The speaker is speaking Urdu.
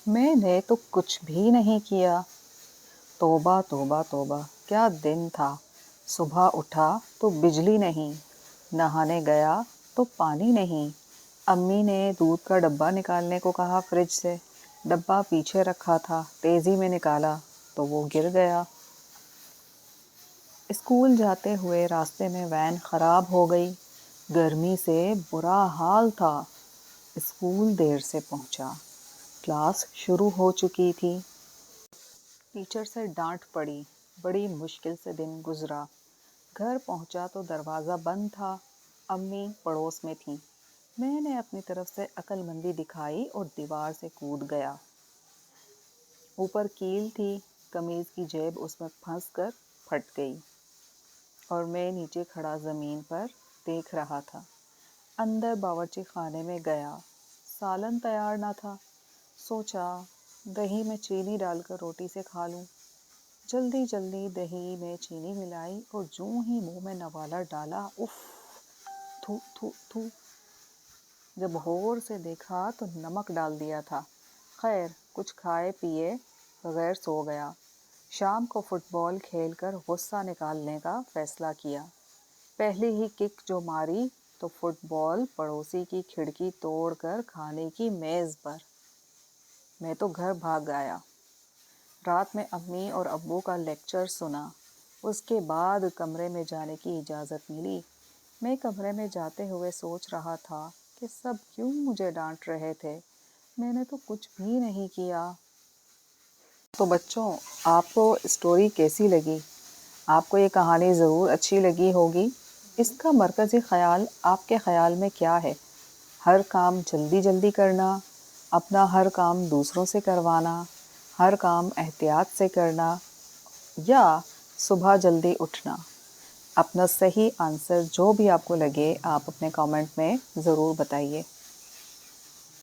میں نے تو کچھ بھی نہیں کیا۔ توبہ توبہ توبہ، کیا دن تھا۔ صبح اٹھا تو بجلی نہیں، نہانے گیا تو پانی نہیں۔ امی نے دودھ کا ڈبہ نکالنے کو کہا فریج سے، ڈبہ پیچھے رکھا تھا، تیزی میں نکالا تو وہ گر گیا۔ اسکول جاتے ہوئے راستے میں وین خراب ہو گئی، گرمی سے برا حال تھا۔ اسکول دیر سے پہنچا، کلاس شروع ہو چکی تھی۔ ٹیچر سے ڈانٹ پڑی، بڑی مشکل سے دن گزرا۔ گھر پہنچا تو دروازہ بند تھا، امی پڑوس میں تھیں۔ میں نے اپنی طرف سے عقل مندی دکھائی اور دیوار سے کود گیا۔ اوپر کیل تھی، قمیض کی جیب اس میں پھنس کر پھٹ گئی اور میں نیچے کھڑا زمین پر دیکھ رہا تھا۔ اندر باورچی خانے میں گیا، سالن تیار نہ تھا۔ سوچا دہی میں چینی ڈال کر روٹی سے کھا لوں۔ جلدی جلدی دہی میں چینی ملائی اور جوں ہی منہ میں نوالا ڈالا، اف، تھو تھو تھو۔ جب غور سے دیکھا تو نمک ڈال دیا تھا۔ خیر، کچھ کھائے پیے بغیر سو گیا۔ شام کو فٹ بال کھیل کر غصہ نکالنے کا فیصلہ کیا۔ پہلی ہی کک جو ماری تو فٹ بال پڑوسی کی کھڑکی توڑ کر کھانے کی میز پر۔ میں تو گھر بھاگ آیا۔ رات میں امی اور ابو کا لیکچر سنا۔ اس کے بعد کمرے میں جانے کی اجازت ملی۔ میں کمرے میں جاتے ہوئے سوچ رہا تھا کہ سب کیوں مجھے ڈانٹ رہے تھے، میں نے تو کچھ بھی نہیں کیا۔ تو بچوں، آپ کو اسٹوری کیسی لگی؟ آپ کو یہ کہانی ضرور اچھی لگی ہوگی۔ اس کا مرکزی خیال آپ کے خیال میں کیا ہے؟ ہر کام جلدی جلدی کرنا، اپنا ہر کام دوسروں سے کروانا، ہر کام احتیاط سے کرنا، یا صبح جلدی اٹھنا؟ اپنا صحیح آنسر جو بھی آپ کو لگے آپ اپنے کامنٹ میں ضرور بتائیے۔